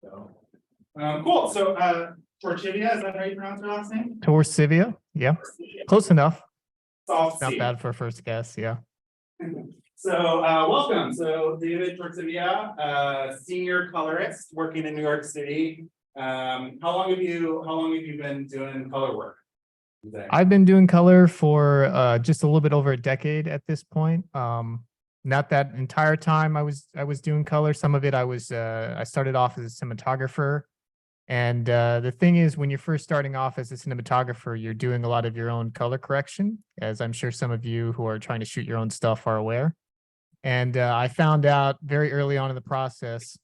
So, cool. So, Torcivia, is that how you pronounce your last name? Torcivia, yeah, close enough. Soft Not C. bad for a first guess, yeah. So, welcome. So, David Torcivia, senior colorist working in New York City. How long have you been doing color work? I've been doing color for just a little bit over a decade at this point. Not that entire time I was doing color. Some of it I started off as a cinematographer. And the thing is, when you're first starting off as a cinematographer, you're doing a lot of your own color correction, as I'm sure some of you who are trying to shoot your own stuff are aware. And I found out very early on in the process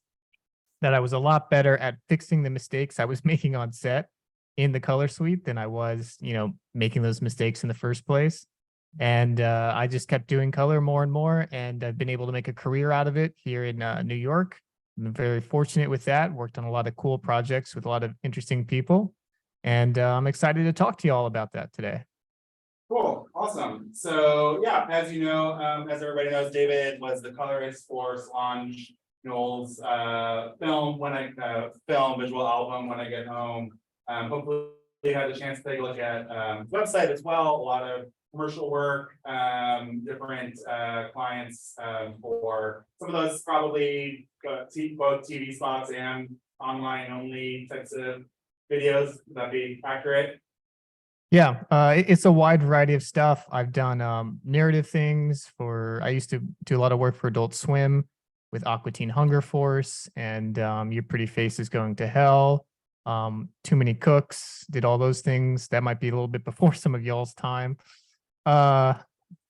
that I was a lot better at fixing the mistakes I was making on set in the color suite than I was, making those mistakes in the first place. And I just kept doing color more and more, and I've been able to make a career out of it here in New York. I'm very fortunate with that. Worked on a lot of cool projects with a lot of interesting people, and I'm excited to talk to you all about that today. Cool, awesome. So yeah, as you know, as everybody knows, David was the colorist for Solange Knowles' film visual album When I Get Home. Hopefully you had a chance to take a look at the website as well. A lot of commercial work, different clients for some of those probably both TV spots and online only types of videos. Would that be accurate? Yeah, it's a wide variety of stuff. I've done narrative things I used to do a lot of work for Adult Swim with Aqua Teen Hunger Force and Your Pretty Face is Going to Hell. Too Many Cooks, did all those things. That might be a little bit before some of y'all's time. A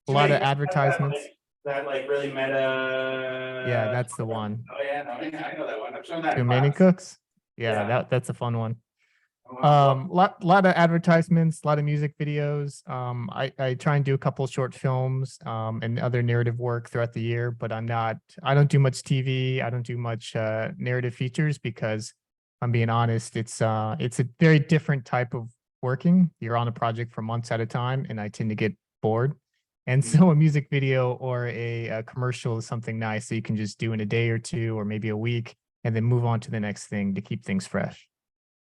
lot of advertisements. That like really meta. Yeah, that's the one. Oh yeah, no, I know that one. I've shown that. Too Many Cooks. Yeah, that's a fun one. Wow. Lot of advertisements, a lot of music videos. I try and do a couple of short films and other narrative work throughout the year, but I don't do much TV. I don't do much narrative features because I'm being honest, it's a very different type of working. You're on a project for months at a time, and I tend to get bored. And so a music video or a commercial is something nice that you can just do in a day or two, or maybe a week, and then move on to the next thing to keep things fresh.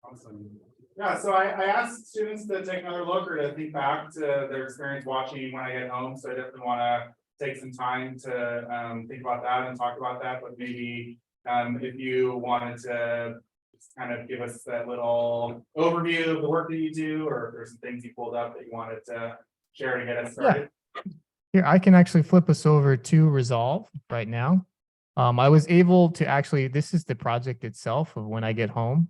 Awesome. Yeah, so I asked students to take another look or to think back to their experience watching When I Get Home. So I definitely want to take some time to think about that and talk about that. But maybe if you wanted to just kind of give us that little overview of the work that you do, or if there's some things you pulled up that you wanted to share to get us started. Yeah. Here, I can actually flip us over to Resolve right now. I was able to actually, this is the project itself of When I Get Home.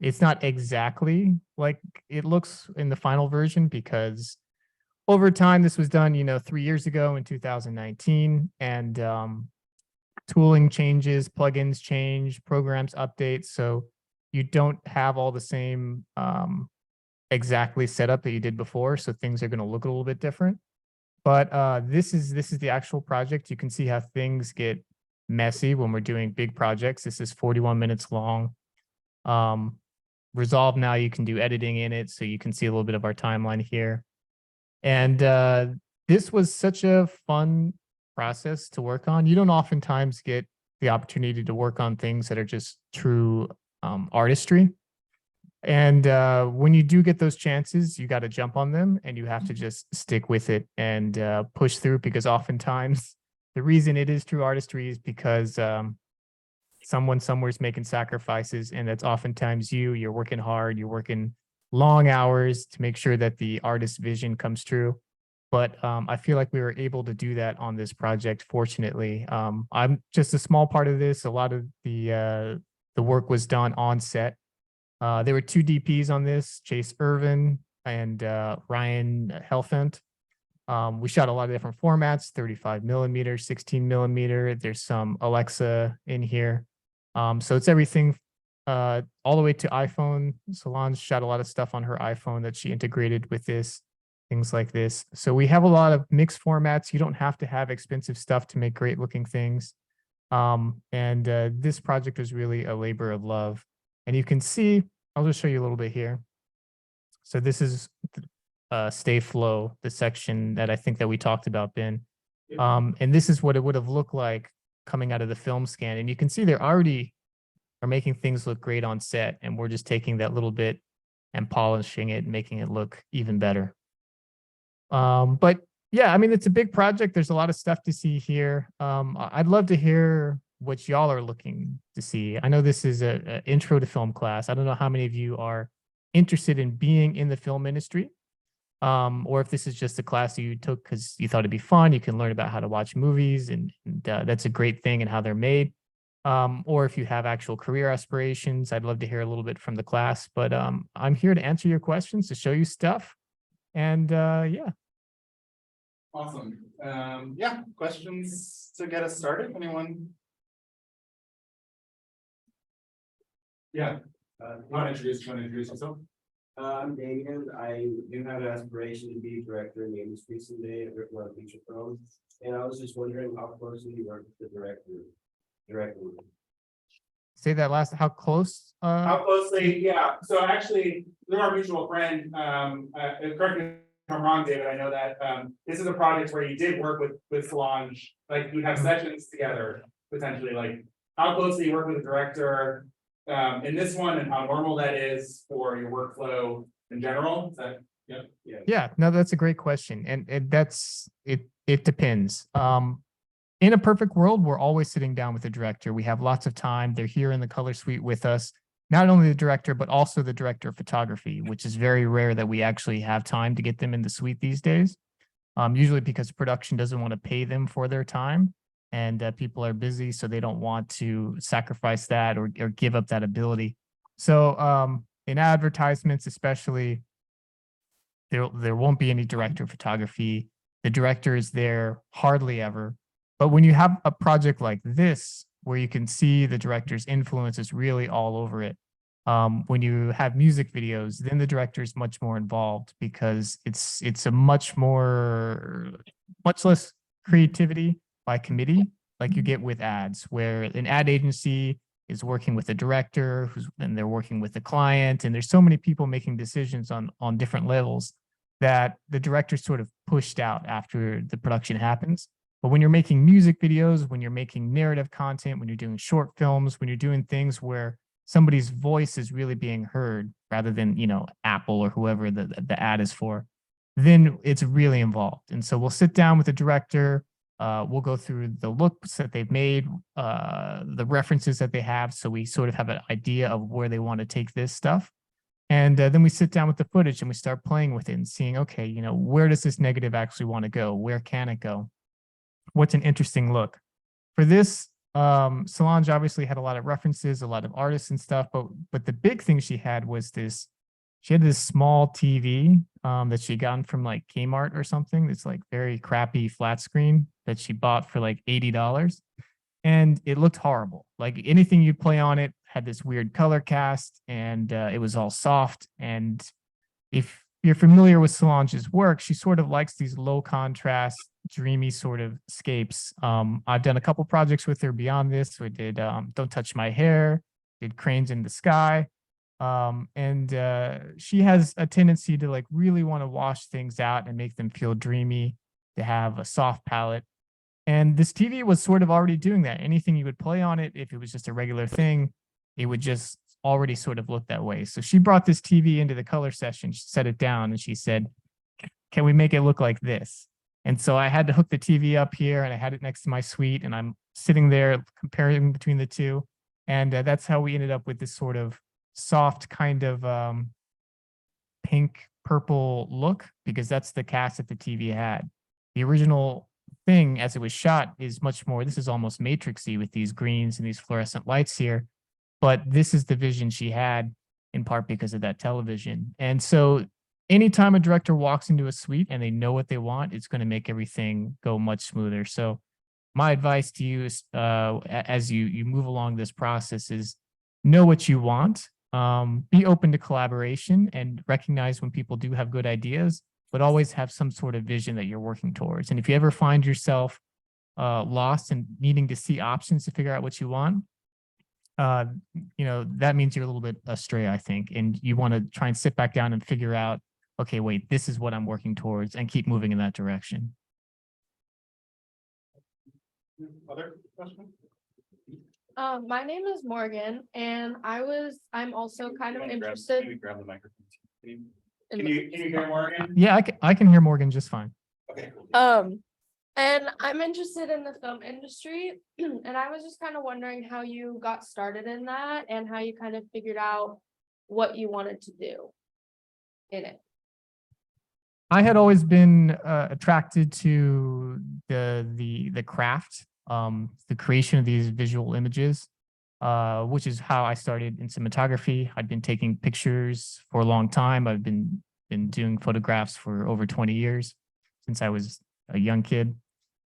It's not exactly like it looks in the final version because over time, this was done, 3 years ago in 2019, and tooling changes, plugins change, programs update. So you don't have all the same exactly setup that you did before. So things are going to look a little bit different. But this is the actual project. You can see how things get messy when we're doing big projects. This is 41 minutes long. Resolve now, you can do editing in it, so you can see a little bit of our timeline here. And this was such a fun process to work on. You don't oftentimes get the opportunity to work on things that are just true artistry. And when you do get those chances, you got to jump on them and you have to just stick with it and push through, because oftentimes the reason it is true artistry is because someone somewhere is making sacrifices, and that's oftentimes you're working hard, you're working long hours to make sure that the artist's vision comes true. But I feel like we were able to do that on this project, fortunately. I'm just a small part of this. A lot of the work was done on set. There were 2 DPs on this, Chase Irvin and Ryan Helfand. We shot a lot of different formats, 35 millimeter, 16 millimeter. There's some Alexa in here. So it's everything all the way to iPhone. Solange shot a lot of stuff on her iPhone that she integrated with this, things like this. So we have a lot of mixed formats. You don't have to have expensive stuff to make great looking things. And this project was really a labor of love. And you can see, I'll just show you a little bit here. So this is Stay Flow, the section that I think that we talked about, Ben. And this is what it would have looked like coming out of the film scan. And you can see they're already are making things look great on set, and we're just taking that little bit and polishing it and making it look even better. But yeah, I mean, it's a big project. There's a lot of stuff to see here. I'd love to hear what y'all are looking to see. I know this is a intro to film class. I don't know how many of you are interested in being in the film industry, or if this is just a class that you took because you thought it'd be fun. You can learn about how to watch movies, and that's a great thing and how they're made. Or if you have actual career aspirations, I'd love to hear a little bit from the class. But I'm here to answer your questions, to show you stuff, and yeah. Awesome. Yeah, questions to get us started? Anyone? Yeah. You want to introduce yourself? I'm Damien. I do have an aspiration to be a director in the industry someday. I've written a lot of feature films, and I was just wondering how closely you work with the director. Say that last. How close? How closely? Yeah. So actually, through our mutual friend, correct me if I'm wrong, David. I know that this is a project where you did work with Solange. Like you have sessions together potentially. Like how closely you work with the director in this one, and how normal that is for your workflow in general. Is that Yeah. No, that's a great question, and that's it. It depends. In a perfect world, we're always sitting down with the director. We have lots of time. They're here in the color suite with us. Not only the director, but also the director of photography, which is very rare that we actually have time to get them in the suite these days. Usually because production doesn't want to pay them for their time, and people are busy, so they don't want to sacrifice that or give up that ability. So in advertisements, especially, there won't be any director of photography. The director is there hardly ever. But when you have a project like this, where you can see the director's influence is really all over it, when you have music videos, then the director is much more involved because it's a much less creativity by committee, like you get with ads, where an ad agency is working with the director, and they're working with the client, and there's so many people making decisions on different levels that the director's sort of pushed out after the production happens. But when you're making music videos, when you're making narrative content, when you're doing short films, when you're doing things where somebody's voice is really being heard rather than, Apple or whoever the ad is for, then it's really involved. And so we'll sit down with the director. We'll go through the looks that they've made, the references that they have. So we sort of have an idea of where they want to take this stuff. And then we sit down with the footage and we start playing with it and seeing, okay, where does this negative actually want to go? Where can it go? What's an interesting look? For this, Solange obviously had a lot of references, a lot of artists and stuff, but the big thing she had was this. She had this small TV that she gotten from like Kmart or something. It's like very crappy flat screen that she bought for like $80, and it looked horrible. Like anything you'd play on it had this weird color cast, and it was all soft. And if you're familiar with Solange's work, she sort of likes these low contrast, dreamy sort of scapes. I've done a couple projects with her beyond this. We did Don't Touch My Hair, did Cranes in the Sky. And she has a tendency to like really want to wash things out and make them feel dreamy, to have a soft palette. And this TV was sort of already doing that. Anything you would play on it, if it was just a regular thing, it would just already sort of look that way. So she brought this TV into the color session, she set it down, and she said, can we make it look like this? And so I had to hook the TV up here, and I had it next to my suite, and I'm sitting there comparing between the two. And that's how we ended up with this sort of soft kind of pink purple look, because that's the cast that the TV had. The original thing as it was shot is much more, this is almost matrixy with these greens and these fluorescent lights here. But this is the vision she had, in part because of that television. And so anytime a director walks into a suite and they know what they want, it's going to make everything go much smoother. So my advice to you is, as you move along this process, is know what you want. Be open to collaboration and recognize when people do have good ideas, but always have some sort of vision that you're working towards. And if you ever find yourself lost and needing to see options to figure out what you want, that means you're a little bit astray, I think. And you want to try and sit back down and figure out, okay, wait, this is what I'm working towards, and keep moving in that direction. Other questions? My name is Morgan, and I'm also kind of interested. Can we grab the microphone? Can in you hear Morgan? Yeah, I can hear Morgan just fine. Okay. Cool. And I'm interested in the film industry, and I was just kind of wondering how you got started in that and how you kind of figured out what you wanted to do in it. I had always been attracted to the craft, the creation of these visual images, which is how I started in cinematography. I'd been taking pictures for a long time. I've been doing photographs for over 20 years since I was a young kid.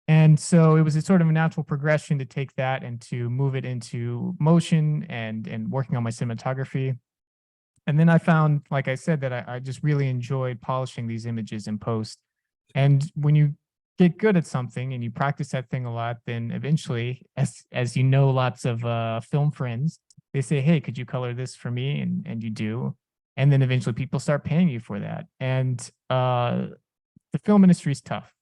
And so it was a sort of a natural progression to take that and to move it into motion and working on my cinematography. And then I found, like I said, that I just really enjoyed polishing these images in post. And when you get good at something and you practice that thing a lot, then eventually, as you know, lots of film friends, they say, hey, could you color this for me? And you do. And then eventually people start paying you for that. And the film industry is tough.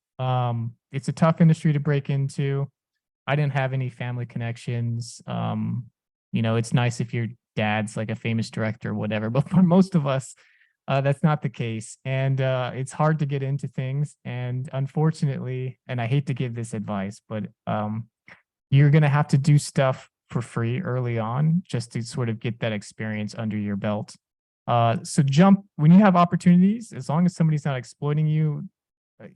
It's a tough industry to break into. I didn't have any family connections. It's nice if your dad's like a famous director or whatever, but for most of us, that's not the case. And it's hard to get into things. And unfortunately, and I hate to give this advice, but you're going to have to do stuff for free early on just to sort of get that experience under your belt. So jump when you have opportunities, as long as somebody's not exploiting you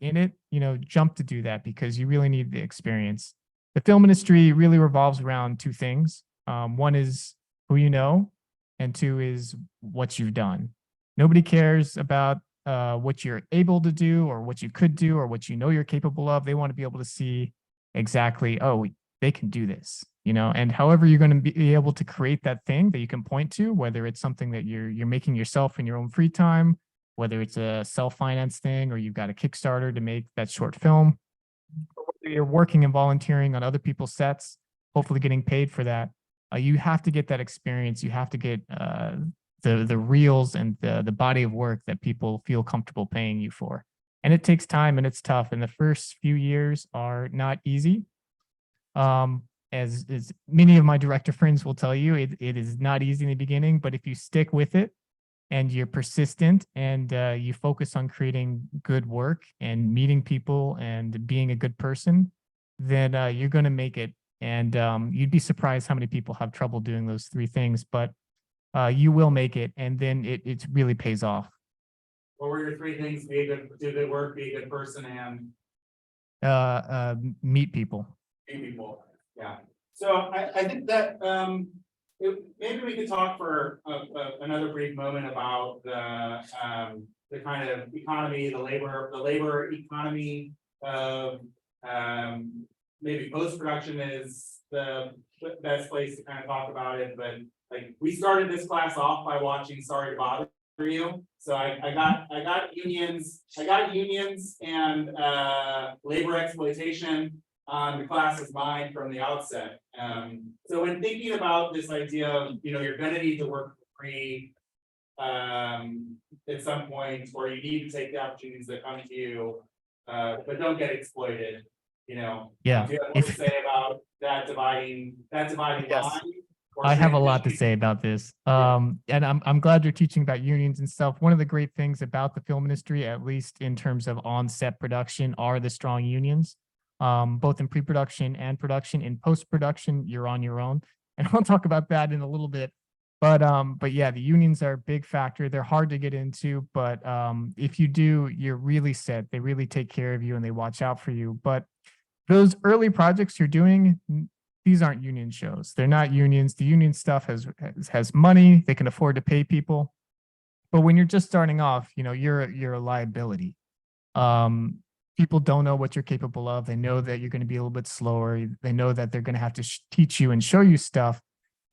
in it, jump to do that because you really need the experience. The film industry really revolves around two things. One is who you know, and two is what you've done. Nobody cares about what you're able to do or what you could do or what you know you're capable of. They want to be able to see exactly, oh, they can do this, and however you're going to be able to create that thing that you can point to, whether it's something that you're making yourself in your own free time, whether it's a self-finance thing or you've got a Kickstarter to make that short film, or whether you're working and volunteering on other people's sets, hopefully getting paid for that. You have to get that experience. You have to get the reels and the body of work that people feel comfortable paying you for. And it takes time and it's tough. And the first few years are not easy. As many of my director friends will tell you, it is not easy in the beginning, but if you stick with it and you're persistent and you focus on creating good work and meeting people and being a good person, then you're going to make it. And you'd be surprised how many people have trouble doing those three things, but you will make it. And then it really pays off. What were your three things? Do good work, be a good person, and Meet people. meet people. Yeah. So I think that maybe we could talk for another brief moment about the kind of economy, the labor economy of maybe post-production is the best place to kind of talk about it, but like we started this class off by watching Sorry to Bother You. So I got unions and labor exploitation on the class's mind from the outset. So when thinking about this idea of, you're gonna need to work for free at some point, or you need to take the opportunities that come to you, but don't get exploited. Yeah. Do you have what to say about that dividing Yes. line? Or I have a lot to transitioning? say about this. Yeah. And I'm glad you're teaching about unions and stuff. One of the great things about the film industry, at least in terms of on-set production, are the strong unions, both in pre-production and production. In post-production, you're on your own. And I'll talk about that in a little bit. But yeah, the unions are a big factor. They're hard to get into, but if you do, you're really set. They really take care of you and they watch out for you. But those early projects you're doing, these aren't union shows. They're not unions. The union stuff has money. They can afford to pay people. But when you're just starting off, you're a liability. People don't know what you're capable of. They know that you're going to be a little bit slower. They know that they're going to have to teach you and show you stuff.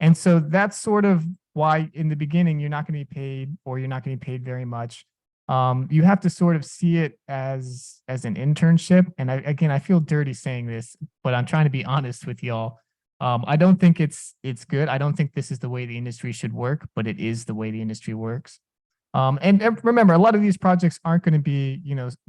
And so that's sort of why in the beginning, you're not going to be paid, or you're not going to be paid very much. You have to sort of see it as an internship. And I feel dirty saying this, but I'm trying to be honest with y'all. I don't think it's good. I don't think this is the way the industry should work, but it is the way the industry works. And remember, a lot of these projects aren't going to be,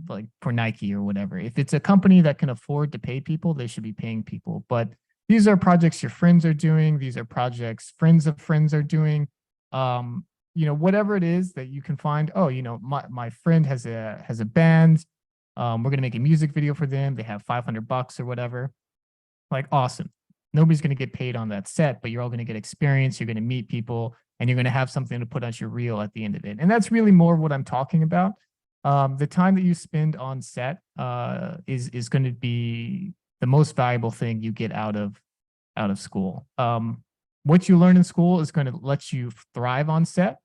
like for Nike or whatever. If it's a company that can afford to pay people, they should be paying people. But these are projects your friends are doing. These are projects friends of friends are doing. Whatever it is that you can find. Oh, my friend has a band. We're gonna make a music video for them. They have $500 or whatever. Like, awesome. Nobody's gonna get paid on that set, but you're all gonna get experience. You're gonna meet people, and you're gonna have something to put on your reel at the end of it. And that's really more what I'm talking about. The time that you spend on set is going to be the most valuable thing you get out of school. What you learn in school is going to let you thrive on set,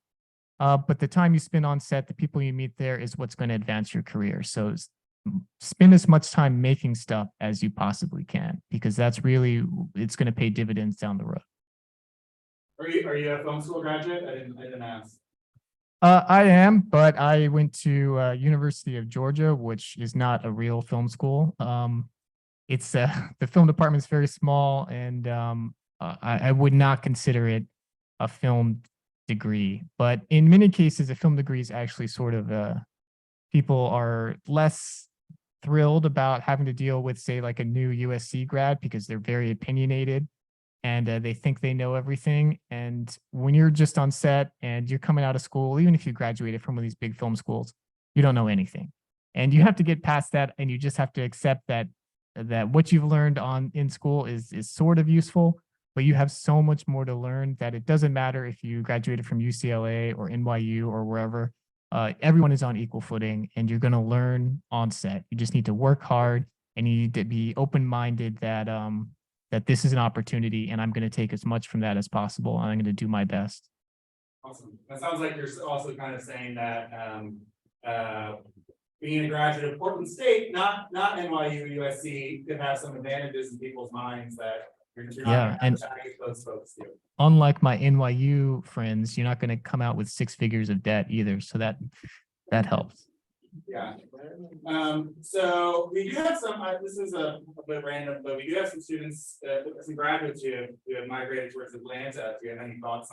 but the time you spend on set, the people you meet there, is what's going to advance your career. So spend as much time making stuff as you possibly can, because it's going to pay dividends down the road. Are you a film school graduate? I didn't ask. I am, but I went to University of Georgia, which is not a real film school. It's the film department is very small, and I would not consider it a film degree. But in many cases, a film degree is actually sort of people are less thrilled about having to deal with, say, like a new USC grad, because they're very opinionated. And they think they know everything. And when you're just on set and you're coming out of school, even if you graduated from one of these big film schools, you don't know anything. And you have to get past that, and you just have to accept that what you've learned in school is sort of useful, but you have so much more to learn that it doesn't matter if you graduated from UCLA or NYU or wherever. Everyone is on equal footing, and you're going to learn on set. You just need to work hard, and you need to be open-minded that this is an opportunity, and I'm going to take as much from that as possible, and I'm going to do my best. Awesome. That sounds like you're also kind of saying that being a graduate of Portland State, not NYU, USC, could have some advantages in people's minds that you're not going to tag those folks do. Unlike my NYU friends, you're not going to come out with 6 figures of debt either, so that helps. Yeah. So we do have some, this is a bit random, but we do have some students, some graduates who have migrated towards Atlanta. Do you have any thoughts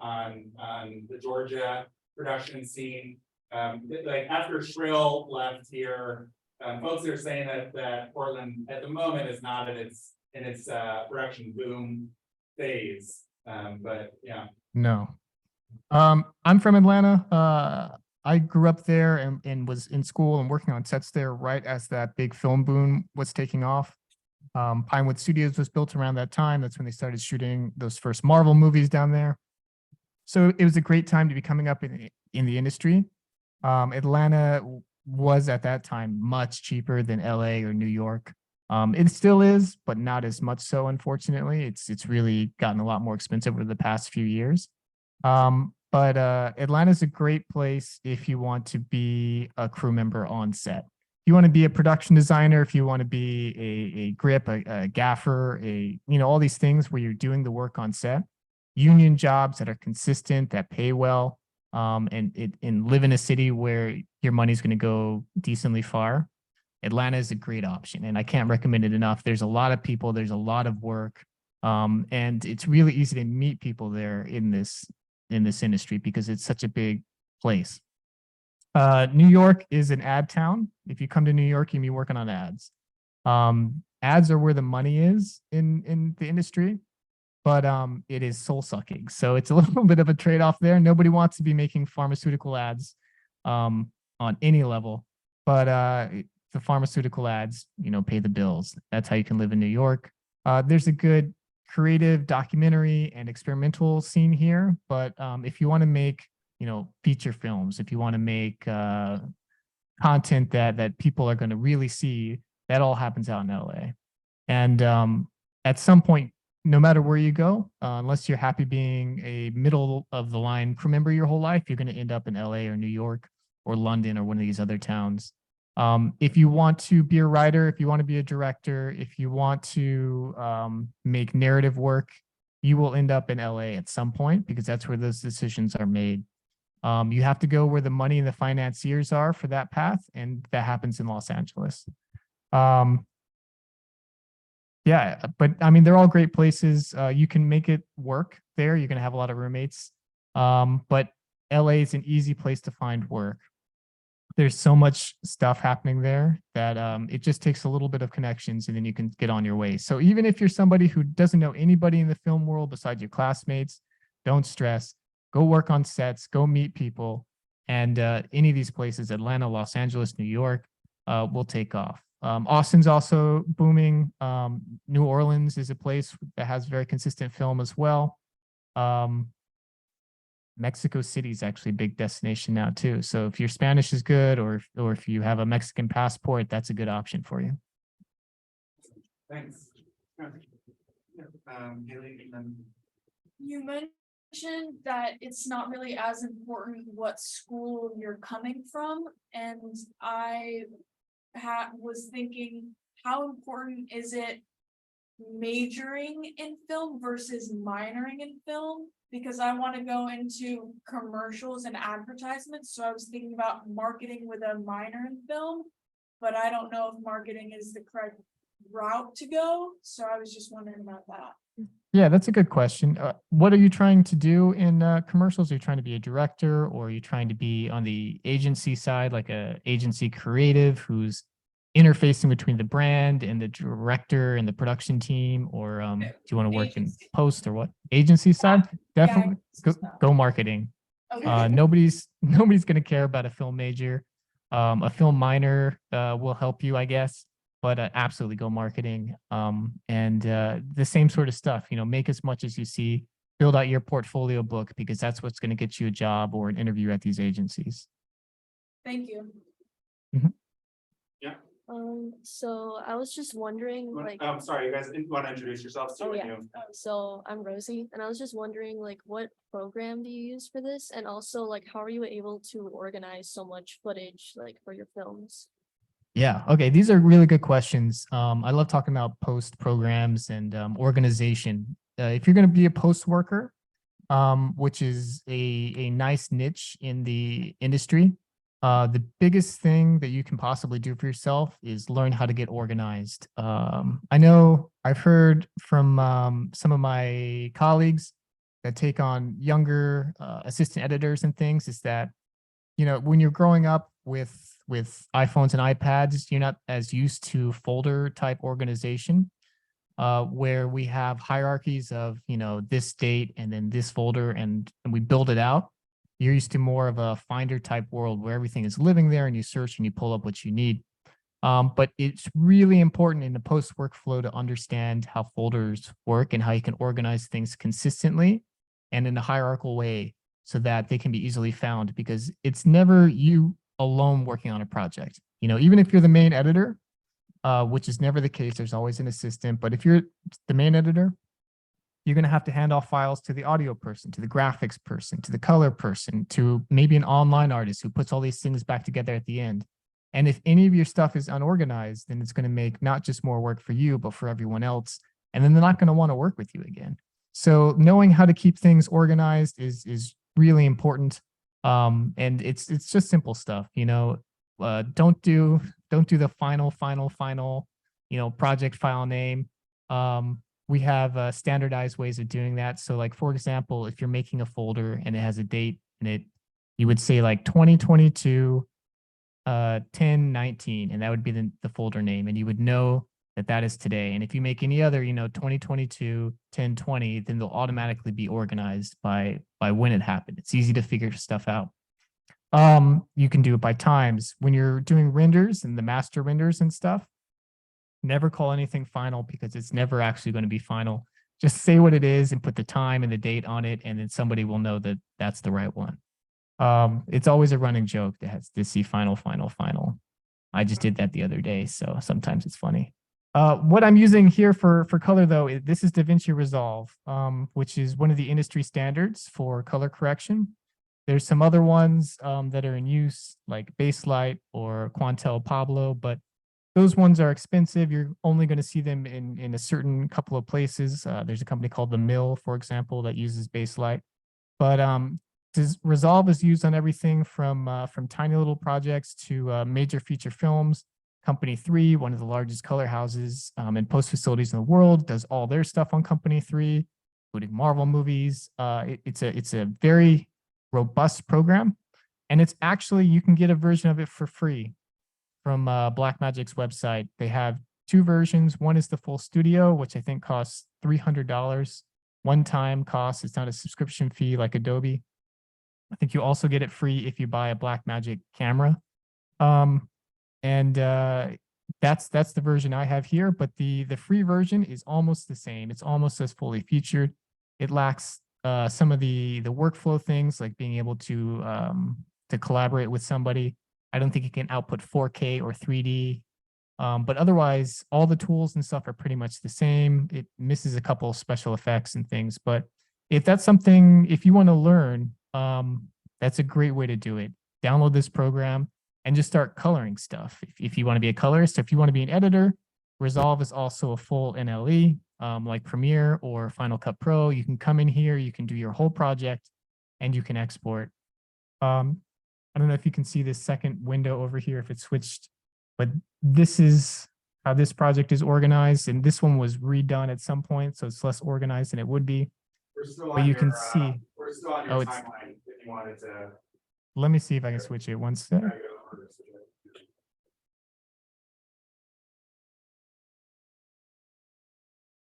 on the Georgia production scene? Like after Shrill left here, folks are saying that Portland at the moment is not in its production boom phase. But yeah. No. I'm from Atlanta. I grew up there and was in school and working on sets there right as that big film boom was taking off. Pinewood Studios was built around that time. That's when they started shooting those first Marvel movies down there. So it was a great time to be coming up in the industry. Atlanta was at that time much cheaper than LA or New York. It still is, but not as much so, unfortunately. It's really gotten a lot more expensive over the past few years. But Atlanta's a great place if you want to be a crew member on set. If you want to be a production designer, if you want to be a grip, a gaffer, all these things where you're doing the work on set, union jobs that are consistent, that pay well, and live in a city where your money's going to go decently far. Atlanta is a great option, and I can't recommend it enough. There's a lot of people, there's a lot of work, and it's really easy to meet people there in this industry because it's such a big place. New York is an ad town. If you come to New York, you'll be working on ads. Ads are where the money is in the industry, but it is soul sucking. So it's a little bit of a trade-off there. Nobody wants to be making pharmaceutical ads on any level, but the pharmaceutical ads, pay the bills. That's how you can live in New York. There's a good creative documentary and experimental scene here, but if you want to make feature films, if you want to make content that people are going to really see, that all happens out in LA. And at some point, no matter where you go, unless you're happy being a middle of the line crew member your whole life, you're going to end up in LA or New York or London or one of these other towns. If you want to be a writer, if you want to be a director, if you want to make narrative work, you will end up in LA at some point because that's where those decisions are made. You have to go where the money and the financiers are for that path, and that happens in Los Angeles. Yeah, but I mean, they're all great places. You can make it work there. You're going to have a lot of roommates, but LA is an easy place to find work. there's so much stuff happening there that it just takes a little bit of connections and then you can get on your way. So even if you're somebody who doesn't know anybody in the film world besides your classmates, don't stress. Go work on sets, go meet people. And any of these places, Atlanta, Los Angeles, New York, will take off. Austin's also booming. New Orleans is a place that has very consistent film as well. Mexico City is actually a big destination now too. So if your Spanish is good, or if you have a Mexican passport, that's a good option for you. Thanks. Haley, and then. You mentioned that it's not really as important what school you're coming from, and I was thinking, how important is it majoring in film versus minoring in film? Because I want to go into commercials and advertisements, so I was thinking about marketing with a minor in film, but I don't know if marketing is the correct route to go, so I was just wondering about that. Yeah, that's a good question. What are you trying to do in commercials? Are you trying to be a director, or are you trying to be on the agency side, like a agency creative who's interfacing between the brand and the director and the production team? Or do you want to work in post, or what? Agency side? Definitely go marketing. Okay. Nobody's going to care about a film major. A film minor will help you, I guess. But absolutely go marketing, and the same sort of stuff, make as much as you see, build out your portfolio book, because that's what's going to get you a job or an interview at these agencies. Thank you. So I was just wondering, like, Sorry, you guys want to introduce yourselves? oh yeah, so I'm Rosie, and I was just wondering, like, what program do you use for this? And also, like, how are you able to organize so much footage, like, for your films? Yeah. Okay. These are really good questions. I love talking about post programs and organization. If you're going to be a post worker, which is a nice niche in the industry, the biggest thing that you can possibly do for yourself is learn how to get organized. I know I've heard from some of my colleagues that take on younger assistant editors and things, is that, when you're growing up with iPhones and iPads, you're not as used to folder type organization, where we have hierarchies of, this date and then this folder, and we build it out. You're used to more of a Finder type world where everything is living there and you search and you pull up what you need. But it's really important in the post workflow to understand how folders work and how you can organize things consistently and in a hierarchical way so that they can be easily found, because it's never you alone working on a project. Even if you're the main editor, which is never the case, there's always an assistant. But if you're the main editor, you're going to have to hand off files to the audio person, to the graphics person, to the color person, to maybe an online artist who puts all these things back together at the end. And if any of your stuff is unorganized, then it's going to make not just more work for you, but for everyone else. And then they're not going to want to work with you again. So knowing how to keep things organized is really important. And it's just simple stuff, don't do the final, project file name. We have standardized ways of doing that. So like, for example, if you're making a folder and it has a date in it, you would say like 2022, 10/19, and that would be the folder name. And you would know that is today. And if you make any other, 2022, 10/20, then they'll automatically be organized by when it happened. It's easy to figure stuff out. You can do it by times. When you're doing renders and the master renders and stuff, never call anything final, because it's never actually going to be final. Just say what it is and put the time and the date on it, and then somebody will know that that's the right one. It's always a running joke that has to see final. I just did that the other day, so sometimes it's funny. What I'm using here for color, though, this is DaVinci Resolve, which is one of the industry standards for color correction. There's some other ones that are in use, like Baselight or Quantel Pablo, but those ones are expensive. You're only going to see them in a certain couple of places. There's a company called The Mill, for example, that uses Baselight. But Resolve is used on everything from tiny little projects to major feature films. Company 3, one of the largest color houses and post facilities in the world, does all their stuff on Company 3, including Marvel movies. It's a very robust program. And it's actually, you can get a version of it for free from Blackmagic's website. They have two versions. One is the full studio, which I think costs $300 one-time cost. It's not a subscription fee like Adobe. I think you also get it free if you buy a Blackmagic camera. That's the version I have here, but the free version is almost the same. It's almost as fully featured. It lacks some of the workflow things like being able to collaborate with somebody. I don't think it can output 4K or 3D. But otherwise, all the tools and stuff are pretty much the same. It misses a couple of special effects and things. But if that's something, if you want to learn, that's a great way to do it. Download this program and just start coloring stuff. If you want to be a colorist, if you want to be an editor, Resolve is also a full NLE, like Premiere or Final Cut Pro. You can come in here, you can do your whole project, and you can export. I don't know if you can see this second window over here, if it's switched, but this is how this project is organized. And this one was redone at some point, so it's less organized than it would be. We're still But on you your, can see, we're still on Oh, your it's- timeline if you wanted to. let me see if I can switch it one sec.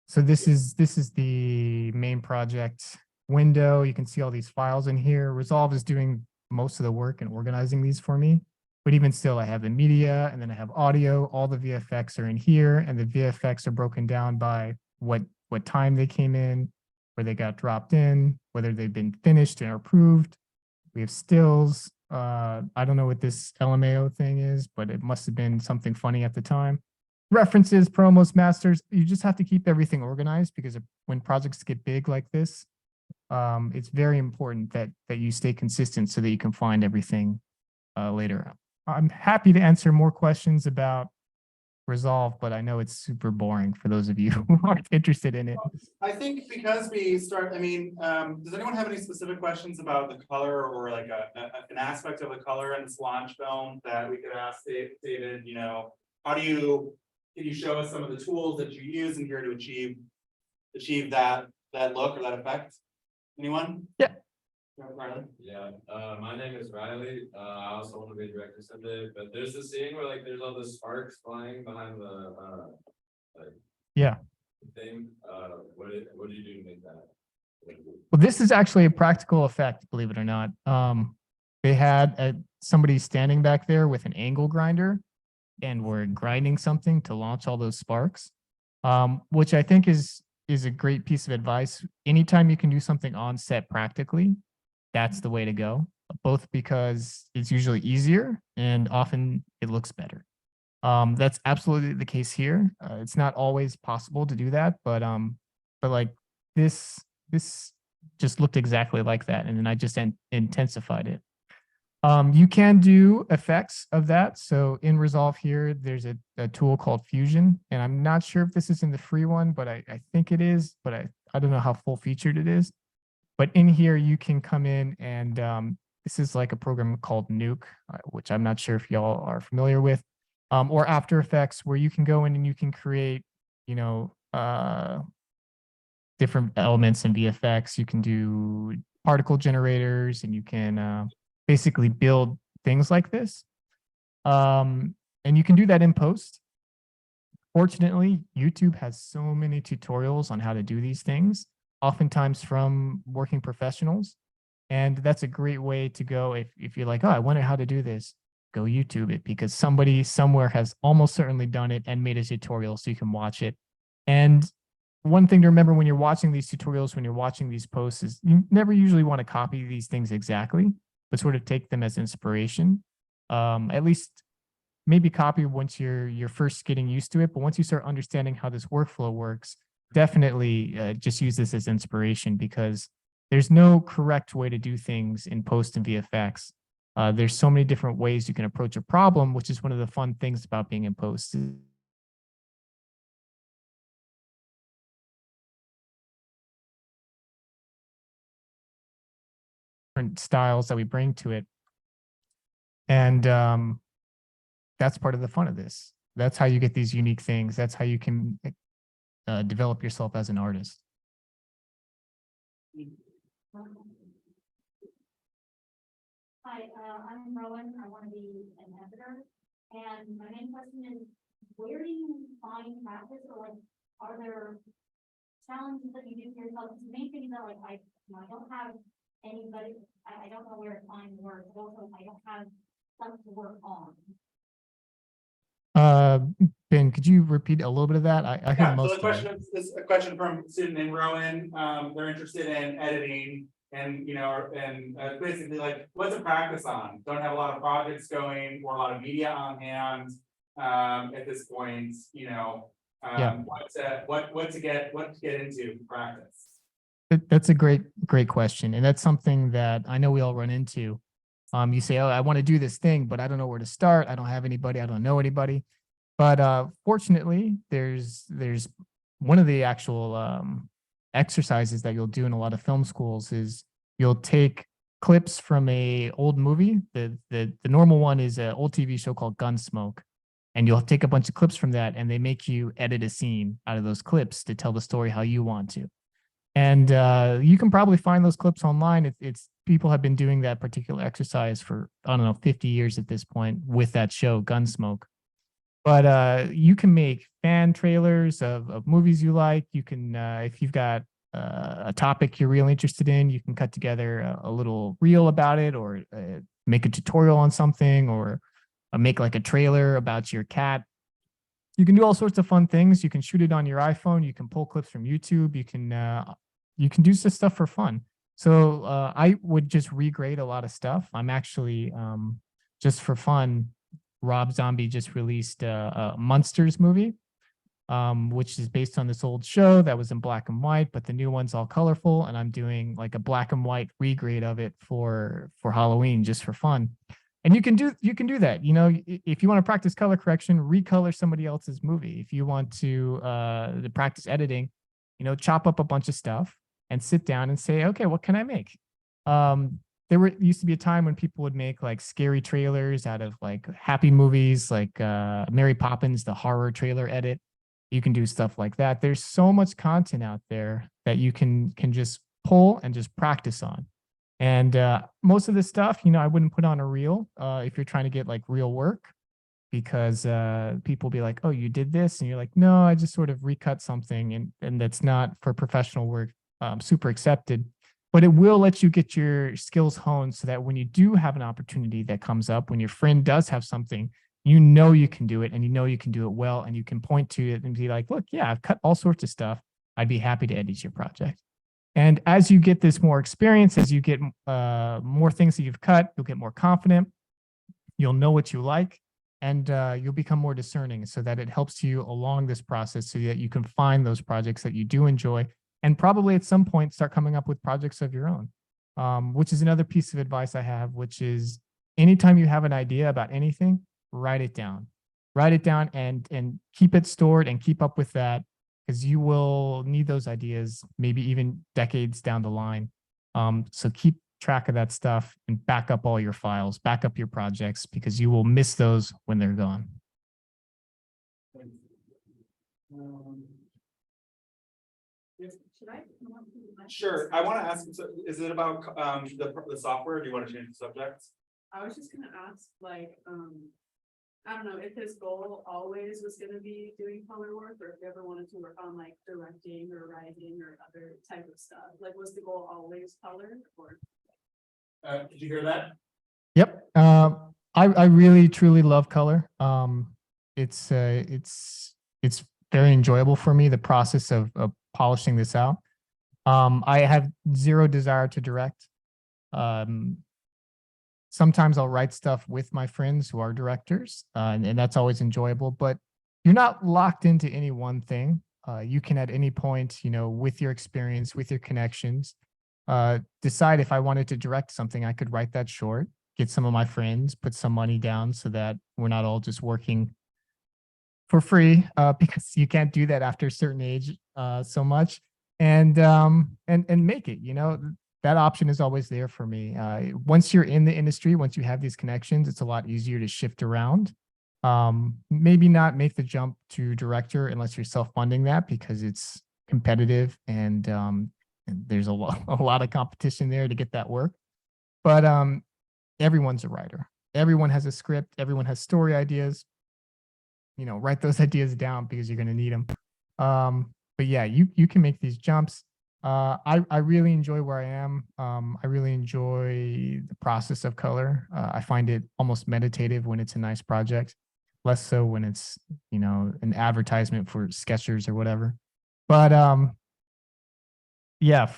So this is the main project window. You can see all these files in here. Resolve is doing most of the work and organizing these for me. But even still, I have the media and then I have audio. All the VFX are in here, and the VFX are broken down by what time they came in, where they got dropped in, whether they've been finished and approved. We have stills. I don't know what this LMAO thing is, but it must have been something funny at the time. References, promos, masters. You just have to keep everything organized, because when projects get big like this, it's very important that you stay consistent so that you can find everything later. I'm happy to answer more questions about Resolve, but I know it's super boring for those of you who aren't interested in it. I think because we start, I mean, does anyone have any specific questions about the color or like an aspect of the color in the Solange film that we could ask David, you know, can you show us some of the tools that you use in here to achieve that look or that effect? Anyone? Yeah. Riley? Yeah, my name is Riley. I also want to be a director someday, but there's a scene where like there's all the sparks flying behind the Yeah. thing. What do you do to make that? Well, this is actually a practical effect, believe it or not. They had somebody standing back there with an angle grinder, and we're grinding something to launch all those sparks, which I think is a great piece of advice. Anytime you can do something on set practically, that's the way to go, both because it's usually easier and often it looks better. That's absolutely the case here. It's not always possible to do that, but like this just looked exactly like that, and then I just intensified it. You can do effects of that. So in Resolve here, there's a tool called Fusion, and I'm not sure if this is in the free one, but I think it is, but I don't know how full featured it is. But in here, you can come in and this is like a program called Nuke, which I'm not sure if y'all are familiar with, or After Effects, where you can go in and you can create, you know, different elements in VFX. You can do particle generators, and you can basically build things like this. And you can do that in post. Fortunately, YouTube has so many tutorials on how to do these things, oftentimes from working professionals. And that's a great way to go if you're like, oh, I wonder how to do this, go YouTube it, because somebody somewhere has almost certainly done it and made a tutorial so you can watch it. And one thing to remember when you're watching these tutorials, when you're watching these posts, is you never usually want to copy these things exactly, but sort of take them as inspiration. At least maybe copy once you're first getting used to it, but once you start understanding how this workflow works, definitely just use this as inspiration, because there's no correct way to do things in post and VFX. There's so many different ways you can approach a problem, which is one of the fun things about being in post. Different styles that we bring to it. And that's part of the fun of this. That's how you get these unique things. That's how you can develop yourself as an artist. Hi, I'm Rowan. I want to be an editor. And my main question is, where do you find practice, or like, are there challenges that you do for yourself? Because the main thing is that like, I don't have anybody, I don't know where to find work, but also I don't have stuff to work on. Ben, could you repeat a little bit of that? I heard Yeah, so most the of it. question is a question from a student named Rowan. They're interested in editing and, basically like, what's a practice on? Don't have a lot of projects going or a lot of media on hand. At this point, Yeah. what to get into practice. That's a great question. And that's something that I know we all run into. You say, oh, I want to do this thing, but I don't know where to start. I don't have anybody. I don't know anybody. But fortunately, there's one of the actual exercises that you'll do in a lot of film schools is you'll take clips from a old movie. The normal one is an old TV show called Gunsmoke. And you'll take a bunch of clips from that and they make you edit a scene out of those clips to tell the story how you want to. And you can probably find those clips online. It's people have been doing that particular exercise for, I don't know, 50 years at this point with that show, Gunsmoke. But you can make fan trailers of movies you like. You can, if you've got a topic you're really interested in, you can cut together a little reel about it, or make a tutorial on something, or make like a trailer about your cat. You can do all sorts of fun things. You can shoot it on your iPhone. You can pull clips from YouTube. You can do this stuff for fun. So I would just regrade a lot of stuff. I'm actually just for fun. Rob Zombie just released a Munsters movie, which is based on this old show that was in black and white, but the new one's all colorful. And I'm doing like a black and white regrade of it for Halloween, just for fun. And you can do that. If you want to practice color correction, recolor somebody else's movie. If you want to practice editing, chop up a bunch of stuff and sit down and say, okay, what can I make? There used to be a time when people would make like scary trailers out of like happy movies, like Mary Poppins, the horror trailer edit. You can do stuff like that. There's so much content out there that you can just pull and just practice on. And most of this stuff, I wouldn't put on a reel if you're trying to get like real work, because people be like, oh, you did this. And you're like, no, I just sort of recut something. And that's not for professional work super accepted. But it will let you get your skills honed so that when you do have an opportunity that comes up, when your friend does have something, you can do it, and you can do it well, and you can point to it and be like, look, yeah, I've cut all sorts of stuff. I'd be happy to edit your project. And as you get this more experience, as you get more things that you've cut, you'll get more confident. You'll know what you like, and you'll become more discerning, so that it helps you along this process so that you can find those projects that you do enjoy, and probably at some point start coming up with projects of your own, which is another piece of advice I have, which is anytime you have an idea about anything, write it down and keep it stored and keep up with that, because you will need those ideas maybe even decades down the line. So keep track of that stuff and back up all your files, back up your projects, because you will miss those when they're gone. Should I? Sure, I want to ask, so is it about the software? Do you want to change the subject? I was just gonna ask, like, I don't know if his goal always was gonna be doing color work, or if he ever wanted to work on like directing or writing or other type of stuff. Like, was the goal always color, or? Did you hear that? Yep. I really truly love color. It's very enjoyable for me, the process of polishing this out. I have zero desire to direct. Sometimes I'll write stuff with my friends who are directors, and that's always enjoyable, but you're not locked into any one thing. You can at any point, with your experience, with your connections, decide if I wanted to direct something, I could write that short, get some of my friends, put some money down so that we're not all just working for free, because you can't do that after a certain age so much, and make it, that option is always there for me. Once you're in the industry, once you have these connections, it's a lot easier to shift around. Maybe not make the jump to director unless you're self-funding that, because it's competitive and there's a lot of competition there to get that work. But everyone's a writer. Everyone has a script. Everyone has story ideas. Write those ideas down because you're going to need them. But yeah, you can make these jumps. I really enjoy where I am. I really enjoy the process of color. I find it almost meditative when it's a nice project, less so when it's, an advertisement for Skechers or whatever. But yeah,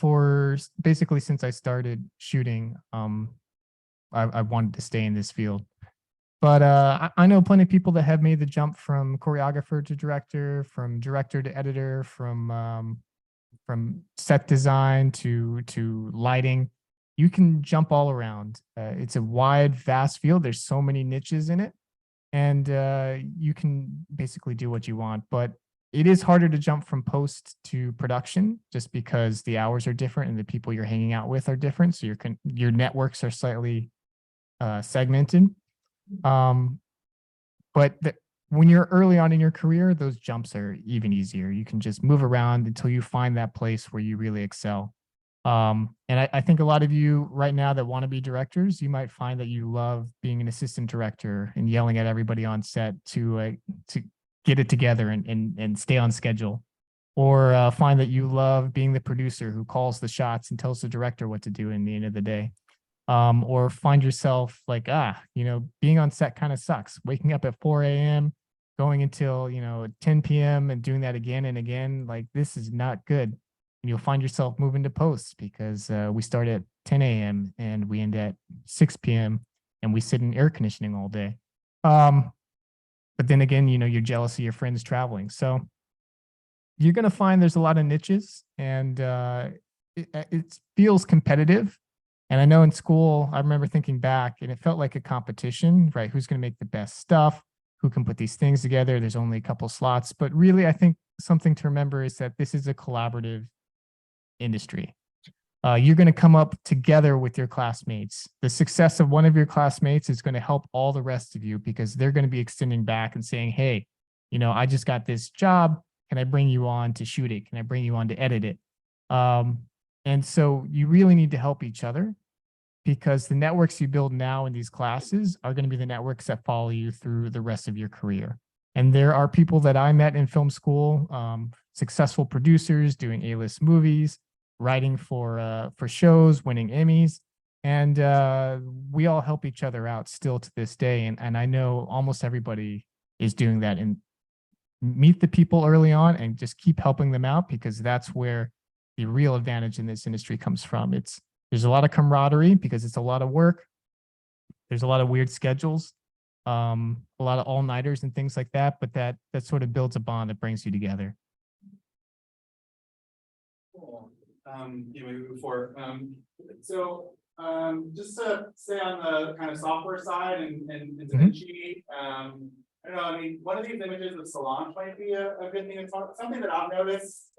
basically since I started shooting, I wanted to stay in this field. But I know plenty of people that have made the jump from choreographer to director, from director to editor, from set design to lighting. You can jump all around. It's a wide, vast field. There's so many niches in it, and you can basically do what you want. But it is harder to jump from post to production just because the hours are different and the people you're hanging out with are different. So your networks are slightly segmented. But when you're early on in your career, those jumps are even easier. You can just move around until you find that place where you really excel. And I think a lot of you right now that want to be directors, you might find that you love being an assistant director and yelling at everybody on set to get it together and stay on schedule. Or find that you love being the producer who calls the shots and tells the director what to do in the end of the day. Or find yourself like, being on set kind of sucks. Waking up at 4 a.m., going until, 10 p.m. and doing that again and again. Like, this is not good. And you'll find yourself moving to posts because we start at 10 a.m. and we end at 6 p.m. and we sit in air conditioning all day. But then again, you're jealous of your friends traveling. So you're going to find there's a lot of niches and it feels competitive. And I know in school, I remember thinking back and it felt like a competition, right? Who's going to make the best stuff? Who can put these things together? There's only a couple slots. But really, I think something to remember is that this is a collaborative industry. You're going to come up together with your classmates. The success of one of your classmates is going to help all the rest of you because they're going to be extending back and saying, hey, I just got this job. Can I bring you on to shoot it? Can I bring you on to edit it? And so you really need to help each other because the networks you build now in these classes are going to be the networks that follow you through the rest of your career. And there are people that I met in film school, successful producers doing A-list movies, writing for shows, winning Emmys. And we all help each other out still to this day. And I know almost everybody is doing that. And meet the people early on and just keep helping them out because that's where the real advantage in this industry comes from. There's a lot of camaraderie because it's a lot of work. There's a lot of weird schedules, a lot of all-nighters and things like that, but that sort of builds a bond that brings you together. Cool. Before, so just to stay on the kind of software side and Da Vinci, I don't know, I mean, one of these images of Solange might be a good thing to talk, something that I've noticed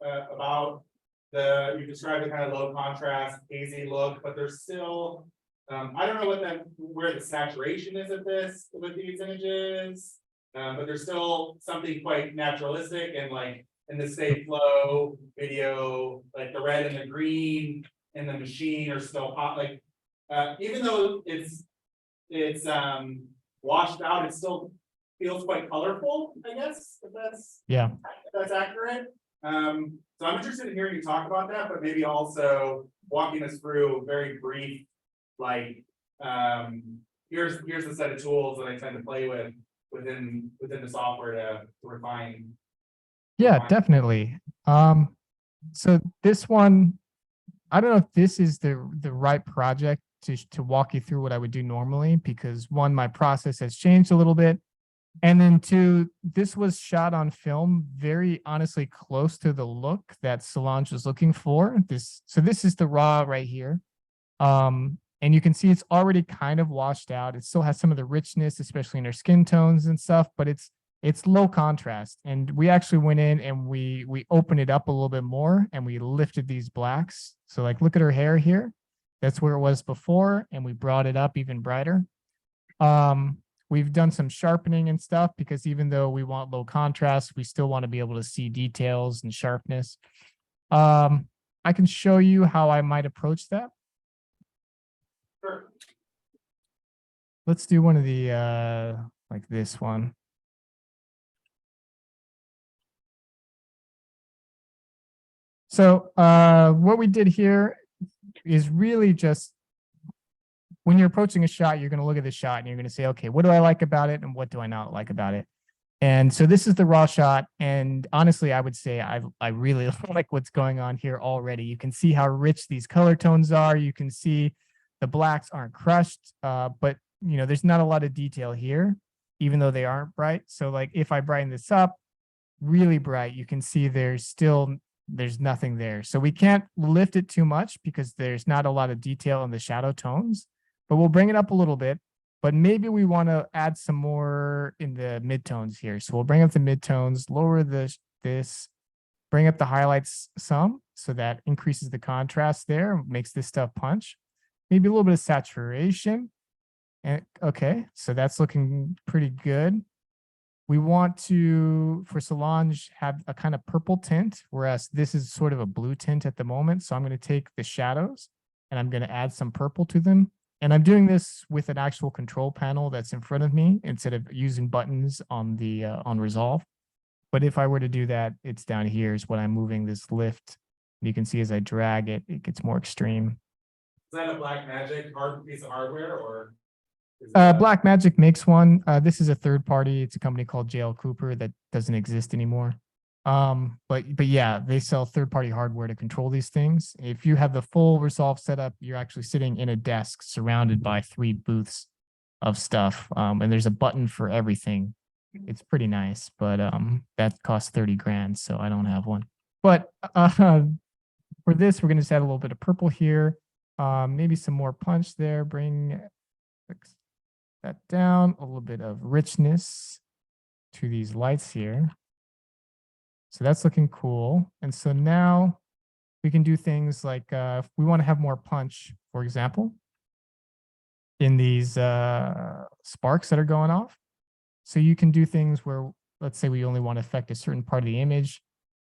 about you described the kind of low contrast, hazy look, but there's still, I don't know where the saturation is of this with these images, but there's still something quite naturalistic and like in the state flow video, like the red and the green in the machine are still hot, like even though it's washed out, it still feels quite colorful, I guess, if that's accurate. So I'm interested in hearing you talk about that, but maybe also walking us through a very brief, like, here's the set of tools that I tend to play with within the software to refine. Yeah, definitely. So this one, I don't know if this is the right project to walk you through what I would do normally, because one, my process has changed a little bit. And then two, this was shot on film, very honestly close to the look that Solange was looking for. So this is the raw right here. And you can see it's already kind of washed out. It still has some of the richness, especially in her skin tones and stuff, but it's low contrast. And we actually went in and we opened it up a little bit more and we lifted these blacks. So like, look at her hair here. That's where it was before. And we brought it up even brighter. We've done some sharpening and stuff because even though we want low contrast, we still want to be able to see details and sharpness. I can show you how I might approach that. Sure. Let's do one of the like this one. So what we did here is really just when you're approaching a shot, you're going to look at the shot and you're going to say, okay, what do I like about it and what do I not like about it? And so this is the raw shot. And honestly, I would say I really like what's going on here already. You can see how rich these color tones are. You can see the blacks aren't crushed, but there's not a lot of detail here, even though they aren't bright. So like if I brighten this up really bright, you can see there's nothing there. So we can't lift it too much because there's not a lot of detail in the shadow tones, but we'll bring it up a little bit. But maybe we want to add some more in the midtones here. So we'll bring up the midtones, lower this, bring up the highlights some, so that increases the contrast there, makes this stuff punch. Maybe a little bit of saturation. And okay, so that's looking pretty good. We want to, for Solange, have a kind of purple tint, whereas this is sort of a blue tint at the moment. So I'm going to take the shadows and I'm going to add some purple to them. And I'm doing this with an actual control panel that's in front of me instead of using buttons on the on Resolve. But if I were to do that, it's down here is when I'm moving this lift. You can see as I drag it, it gets more extreme. Is that a Black Magic piece of hardware or? Black Magic makes one. This is a third party. It's a company called JL Cooper that doesn't exist anymore. But yeah, they sell third-party hardware to control these things. If you have the full Resolve setup, you're actually sitting in a desk surrounded by 3 booths of stuff. And there's a button for everything. It's pretty nice, but that costs 30 grand, so I don't have one. But for this, we're going to add a little bit of purple here. Maybe some more punch there. Bring that down. A little bit of richness to these lights here. So that's looking cool. And so now we can do things like if we want to have more punch, for example, in these sparks that are going off. So you can do things where, let's say we only want to affect a certain part of the image.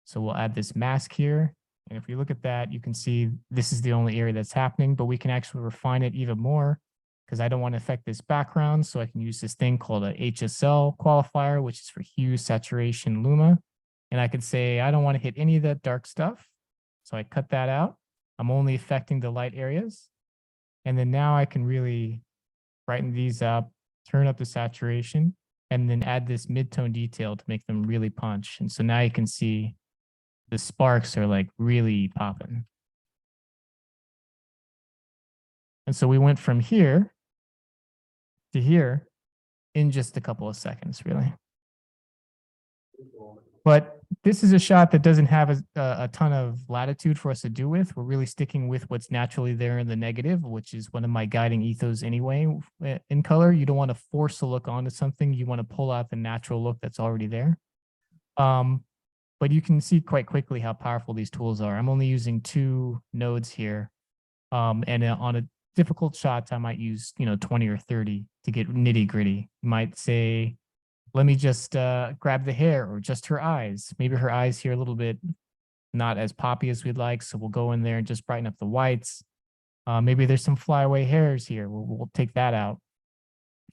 So we'll add this mask here. And if we look at that, you can see this is the only area that's happening, but we can actually refine it even more because I don't want to affect this background. So I can use this thing called a HSL qualifier, which is for hue, saturation, luma. And I could say, I don't want to hit any of that dark stuff. So I cut that out. I'm only affecting the light areas. And then now I can really brighten these up, turn up the saturation, and then add this mid-tone detail to make them really punch. And so now you can see the sparks are like really popping. And so we went from here to here in just a couple of seconds, really. But this is a shot that doesn't have a ton of latitude for us to do with. We're really sticking with what's naturally there in the negative, which is one of my guiding ethos anyway. In color, you don't want to force a look onto something. You want to pull out the natural look that's already there. But you can see quite quickly how powerful these tools are. I'm only using 2 nodes here. And on a difficult shot, I might use 20 or 30 to get nitty gritty. You might say, let me just grab the hair or just her eyes. Maybe her eyes here a little bit not as poppy as we'd like. So we'll go in there and just brighten up the whites. Maybe there's some flyaway hairs here. We'll take that out.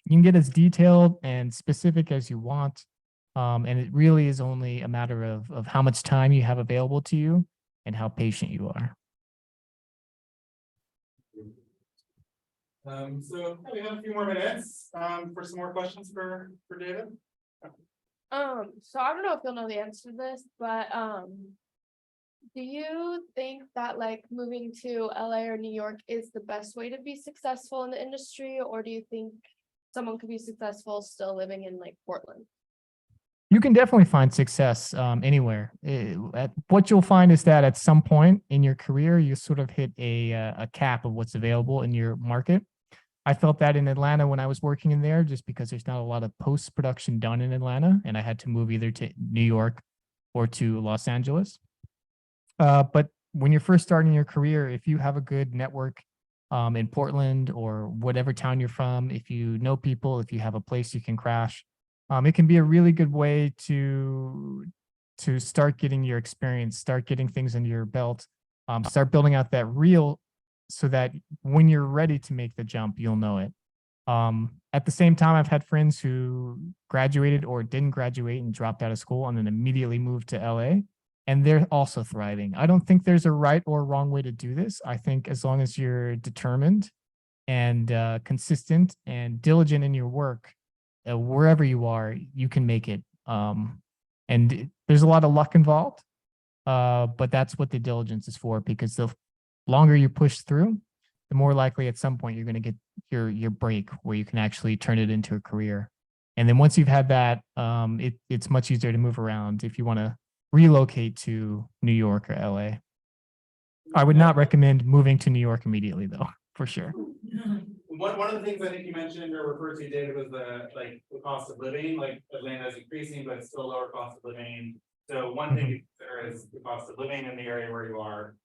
You can get as detailed and specific as you want. And it really is only a matter of how much time you have available to you and how patient you are. So we have a few more minutes for some more questions for David. So I don't know if you'll know the answer to this, but do you think that like moving to LA or New York is the best way to be successful in the industry, or do you think someone could be successful still living in like Portland? You can definitely find success anywhere. What you'll find is that at some point in your career, you sort of hit a cap of what's available in your market. I felt that in Atlanta when I was working in there, just because there's not a lot of post-production done in Atlanta, and I had to move either to New York or to Los Angeles. But when you're first starting your career, if you have a good network in Portland or whatever town you're from, if you know people, if you have a place you can crash, it can be a really good way to start getting your experience, start getting things under your belt, start building out that reel so that when you're ready to make the jump, you'll know it. At the same time, I've had friends who graduated or didn't graduate and dropped out of school and then immediately moved to LA, and they're also thriving. I don't think there's a right or wrong way to do this. I think as long as you're determined and consistent and diligent in your work, wherever you are, you can make it. There's a lot of luck involved, but that's what the diligence is for, because the longer you push through, the more likely at some point you're going to get your break where you can actually turn it into a career. And then once you've had that, it's much easier to move around if you want to relocate to New York or LA. I would not recommend moving to New York immediately, though, for sure. One of the things I think you mentioned or referred to, David, was the cost of living, like Atlanta is increasing, but it's still lower cost of living. So one thing to consider is the cost of living in the area where you are.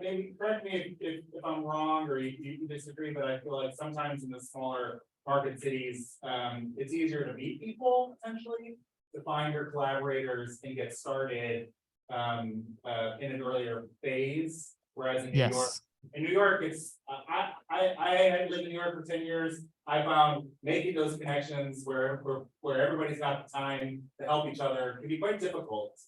Maybe correct me if I'm wrong or you disagree, but I feel like sometimes in the smaller market cities, it's easier to meet people essentially, to find your collaborators and get started in an earlier phase. Whereas in New York, Yes. it's I lived in New York for 10 years. I found making those connections where everybody's got the time to help each other can be quite difficult.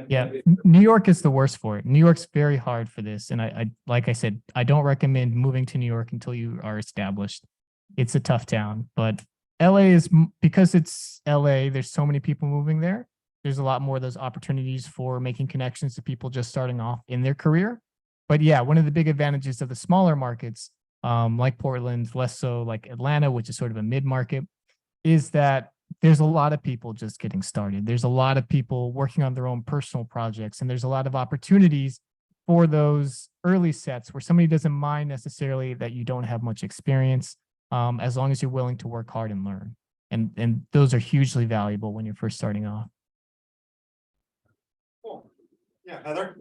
Yeah, New York is the worst for it. New York's very hard for this. And I like I said, I don't recommend moving to New York until you are established. It's a tough town, but LA is, because it's LA, there's so many people moving there. There's a lot more of those opportunities for making connections to people just starting off in their career. But yeah, one of the big advantages of the smaller markets, like Portland, less so like Atlanta, which is sort of a mid-market, is that there's a lot of people just getting started. There's a lot of people working on their own personal projects, and there's a lot of opportunities for those early sets where somebody doesn't mind necessarily that you don't have much experience, as long as you're willing to work hard and learn. And those are hugely valuable when you're first starting off. Cool. Yeah, Heather?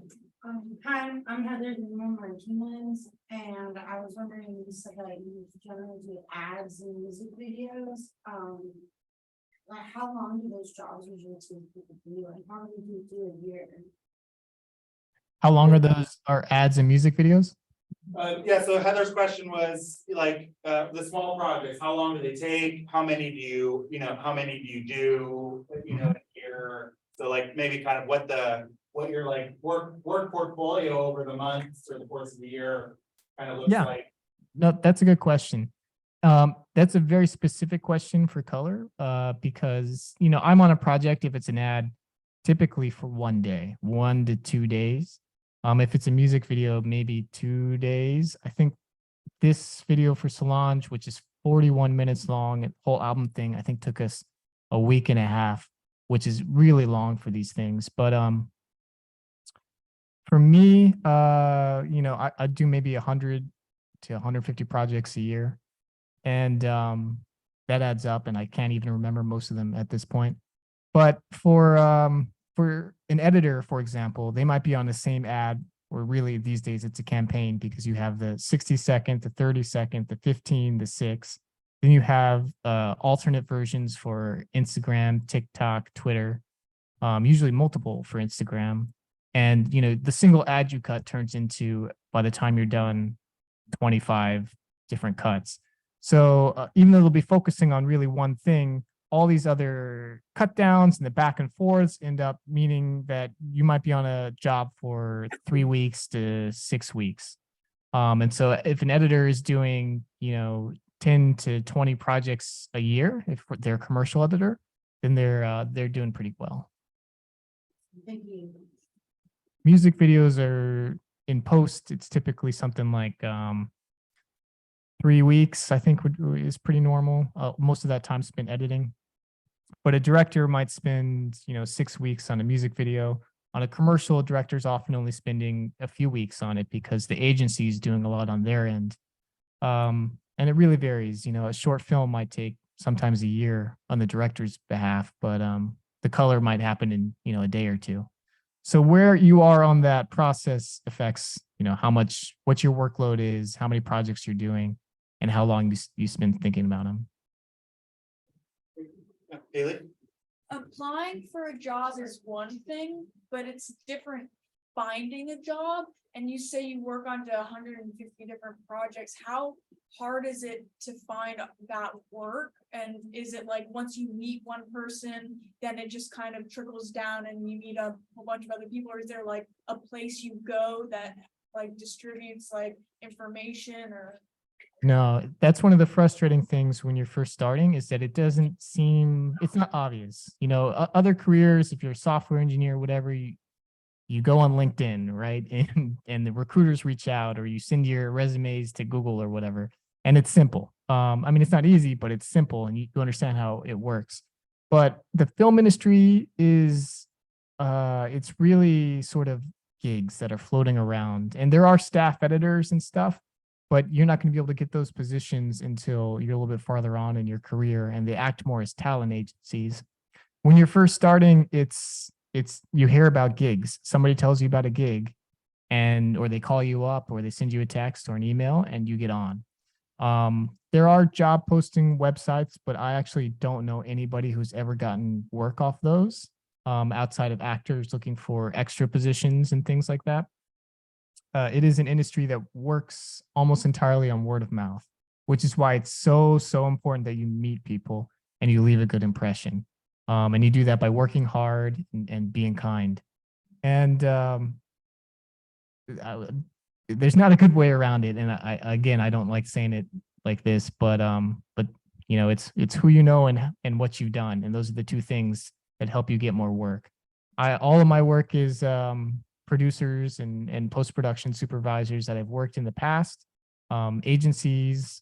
Hi, I'm Heather Martinez, and I was wondering, you said that you generally do ads and music videos. Like how long do those jobs usually take people to do, and how many do you do a year? How long are those ads and music videos? Yeah, so Heather's question was like, the small projects, how long do they take? How many do you do, in a year? So like maybe kind of what your like work portfolio over the months or the course of the year kind of looks like. No, that's a good question. That's a very specific question for color, because, I'm on a project, if it's an ad, typically for 1 day, 1 to 2 days. If it's a music video, maybe 2 days. I think this video for Solange, which is 41 minutes long, and whole album thing, I think took us a week and a half, which is really long for these things. But for me, I do maybe 100 to 150 projects a year. And that adds up, and I can't even remember most of them at this point. But for an editor, for example, they might be on the same ad, or really these days it's a campaign, because you have the 60-second, the 30-second, the 15, the 6. Then you have alternate versions for Instagram, TikTok, Twitter, usually multiple for Instagram. And the single ad you cut turns into, by the time you're done, 25 different cuts. So even though they'll be focusing on really one thing, all these other cut downs and the back and forths end up meaning that you might be on a job for 3 weeks to 6 weeks. And so if an editor is doing, 10 to 20 projects a year, if they're a commercial editor, then they're doing pretty well. Thank you. Music videos are in post. It's typically something like 3 weeks, I think is pretty normal. Most of that time spent editing. But a director might spend, 6 weeks on a music video. On a commercial, director's often only spending a few weeks on it because the agency is doing a lot on their end. And it really varies. A short film might take sometimes a year on the director's behalf, but the color might happen in, a day or two. So where you are on that process affects, what your workload is, how many projects you're doing, and how long you spend thinking about them. Haley? Applying for a job is one thing, but it's different finding a job, and you say you work on to 150 different projects, how hard is it to find that work? And is it like, once you meet one person, then it just kind of trickles down and you meet a whole bunch of other people, or is there like a place you go that like distributes like information or? No, that's one of the frustrating things when you're first starting is that it doesn't seem, it's not obvious. You know, other careers, if you're a software engineer, whatever, you go on LinkedIn, right? And the recruiters reach out, or you send your resumes to Google or whatever. And it's simple. I mean, it's not easy, but it's simple and you understand how it works. But the film industry is it's really sort of gigs that are floating around. And there are staff editors and stuff, but you're not going to be able to get those positions until you're a little bit farther on in your career, and they act more as talent agencies. When you're first starting, it's you hear about gigs. Somebody tells you about a gig, and or they call you up, or they send you a text or an email, and you get on. There are job posting websites, but I actually don't know anybody who's ever gotten work off those, outside of actors looking for extra positions and things like that. It is an industry that works almost entirely on word of mouth, which is why it's so important that you meet people and you leave a good impression. And you do that by working hard and being kind. And there's not a good way around it. And I don't like saying it like this, but you know, it's who you know and what you've done, and those are the two things that help you get more work. All of my work is producers and post-production supervisors that I've worked in the past, agencies,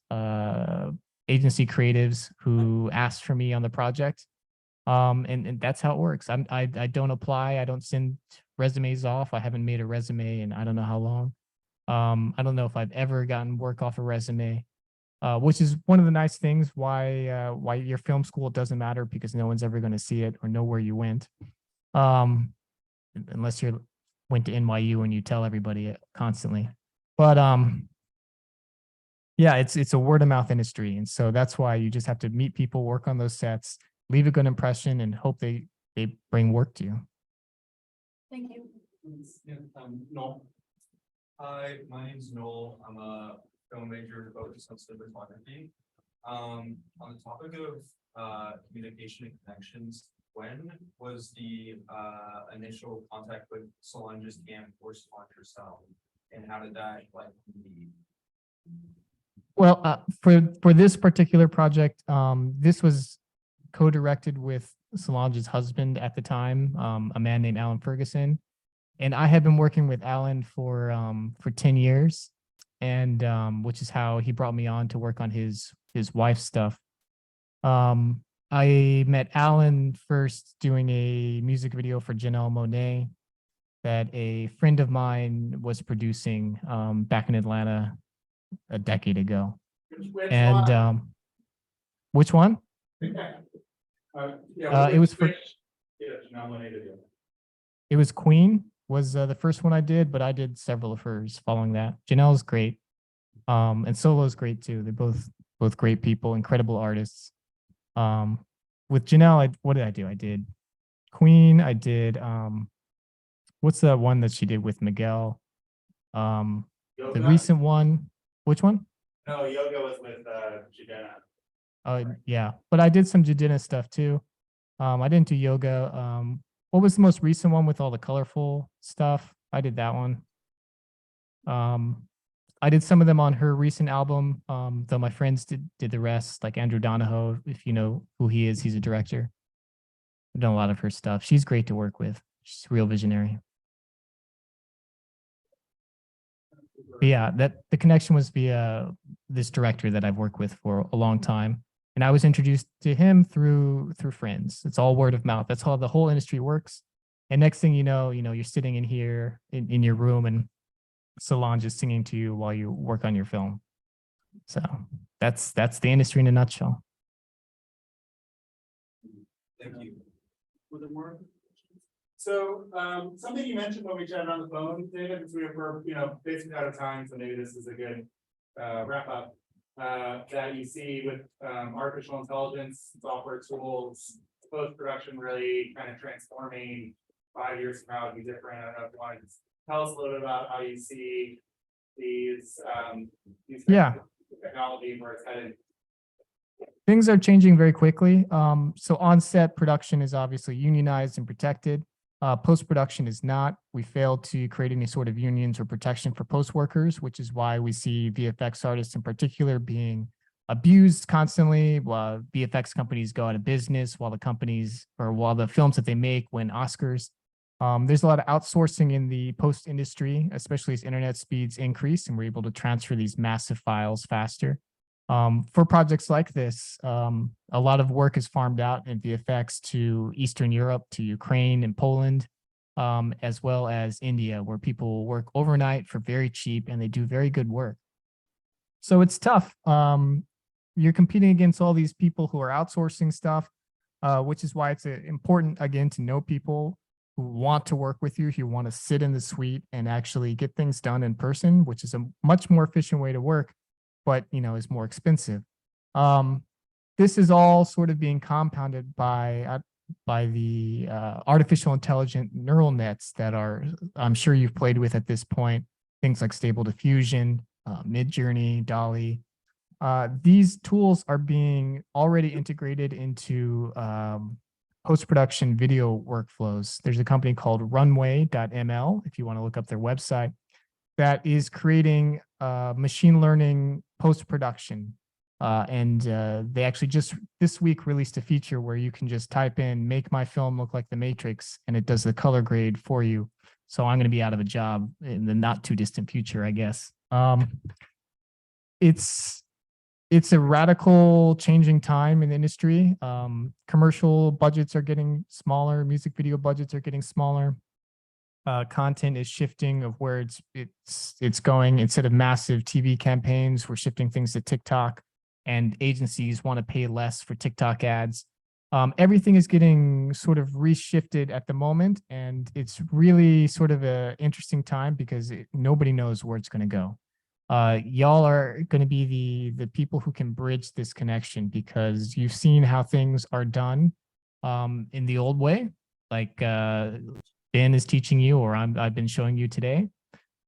agency creatives who asked for me on the project. And that's how it works. I don't apply. I don't send resumes off. I haven't made a resume in I don't know how long. I don't know if I've ever gotten work off a resume, which is one of the nice things why your film school doesn't matter, because no one's ever going to see it or know where you went, unless you went to NYU and you tell everybody it constantly. But yeah, it's a word of mouth industry, and so that's why you just have to meet people, work on those sets, leave a good impression, and hope they bring work to you. Thank you. No. Hi, my name's Noel. I'm a film major focused on cinematography. On the topic of communication and connections, when was the initial contact with Solange's camp or Solange herself? And how did that like meet? Well, for this particular project, this was co-directed with Solange's husband at the time, a man named Alan Ferguson. And I had been working with Alan for 10 years, and which is how he brought me on to work on his wife's stuff. I met Alan first doing a music video for Janelle Monáe that a friend of mine was producing back in Atlanta a decade ago. And which one? It was for it was Queen was the first one I did, but I did several of hers following that. Janelle's great, and Solo's great too. They're both great people, incredible artists. With Janelle, what did I do? I did Queen. I did what's the one that she did with Miguel? The recent one. Which one? No, yoga was with Jadena. Oh yeah, but I did some Jadena stuff too. I didn't do yoga. What was the most recent one with all the colorful stuff? I did that one. I did some of them on her recent album, though my friends did the rest, like Andrew Donahoe, if you know who he is, he's a director. I've done a lot of her stuff. She's great to work with. She's a real visionary. But yeah, the connection was via this director that I've worked with for a long time. And I was introduced to him through friends. It's all word of mouth. That's how the whole industry works. And next thing you know, you're sitting in here in your room, and Solange is singing to you while you work on your film. So that's the industry in a nutshell. Thank you. Was it more? So something you mentioned when we chatted on the phone, David, because we're basically out of time, so maybe this is a good wrap up. That you see with artificial intelligence, software tools, post-production really kind of transforming 5 years from now, it'd be different. I don't know if you want to just tell us a little bit about how you see these, Yeah. technology where it's headed. Things are changing very quickly. So on-set production is obviously unionized and protected. Post-production is not. We failed to create any sort of unions or protection for post workers, which is why we see VFX artists in particular being abused constantly, while VFX companies go out of business, while the films that they make win Oscars. There's a lot of outsourcing in the post industry, especially as internet speeds increase and we're able to transfer these massive files faster. For projects like this, a lot of work is farmed out in VFX to Eastern Europe, to Ukraine and Poland, as well as India, where people work overnight for very cheap and they do very good work. So it's tough. You're competing against all these people who are outsourcing stuff, which is why it's important, again, to know people who want to work with you, who want to sit in the suite and actually get things done in person, which is a much more efficient way to work, but is more expensive. This is all sort of being compounded by the artificial intelligent neural nets that I'm sure you've played with at this point, things like Stable Diffusion, Midjourney, DALL-E. These tools are being already integrated into post-production video workflows. There's a company called runway.ml, if you want to look up their website, that is creating machine learning post-production. And they actually just this week released a feature where you can just type in, make my film look like The Matrix, and it does the color grade for you. So I'm going to be out of a job in the not too distant future, I guess. It's a radical changing time in the industry. Commercial budgets are getting smaller. Music video budgets are getting smaller. Content is shifting of where it's going. Instead of massive TV campaigns, we're shifting things to TikTok, and agencies want to pay less for TikTok ads. Everything is getting sort of reshifted at the moment, and it's really sort of an interesting time because nobody knows where it's going to go. Y'all are going to be the people who can bridge this connection, because you've seen how things are done in the old way, like Ben is teaching you, or I've been showing you today.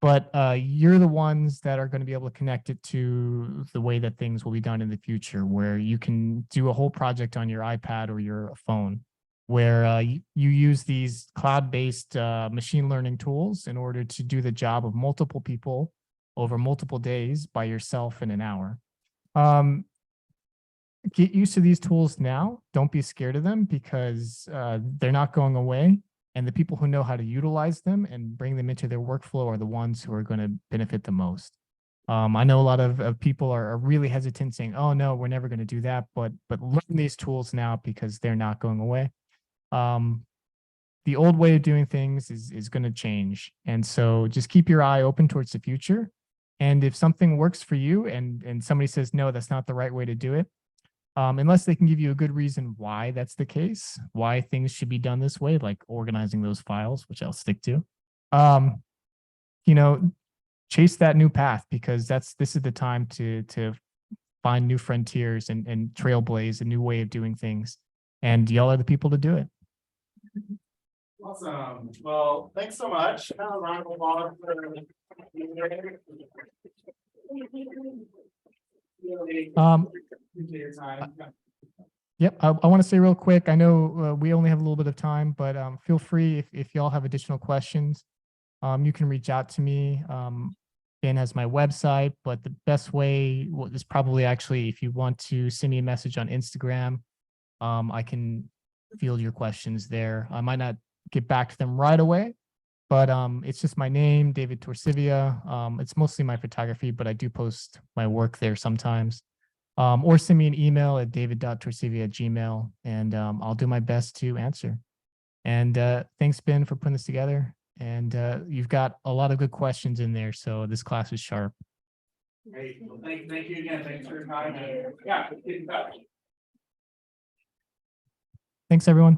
But you're the ones that are going to be able to connect it to the way that things will be done in the future, where you can do a whole project on your iPad or your phone, where you use these cloud-based machine learning tools in order to do the job of multiple people over multiple days by yourself in an hour. Get used to these tools now. Don't be scared of them, because they're not going away. And the people who know how to utilize them and bring them into their workflow are the ones who are going to benefit the most. I know a lot of people are really hesitant, saying, oh, no, we're never going to do that. But learn these tools now, because they're not going away. The old way of doing things is going to change. And so just keep your eye open towards the future. And if something works for you and somebody says, no, that's not the right way to do it, unless they can give you a good reason why that's the case, why things should be done this way, like organizing those files, which I'll stick to, chase that new path, because this is the time to find new frontiers and trailblaze a new way of doing things. And y'all are the people to do it. Awesome. Well, thanks so much. Round of applause for your time. Yep, I want to say real quick, I know we only have a little bit of time, but feel free if y'all have additional questions, you can reach out to me. Ben has my website, but the best way is probably actually if you want to send me a message on Instagram, I can field your questions there. I might not get back to them right away, but it's just my name, David Torcivia. It's mostly my photography, but I do post my work there sometimes. Or send me an email at david.torcivia@gmail.com, and I'll do my best to answer. And thanks, Ben, for putting this together. And you've got a lot of good questions in there, so this class is sharp. Great. Well, thank you again. Thanks for your time. And, yeah, keep in touch. Thanks, everyone.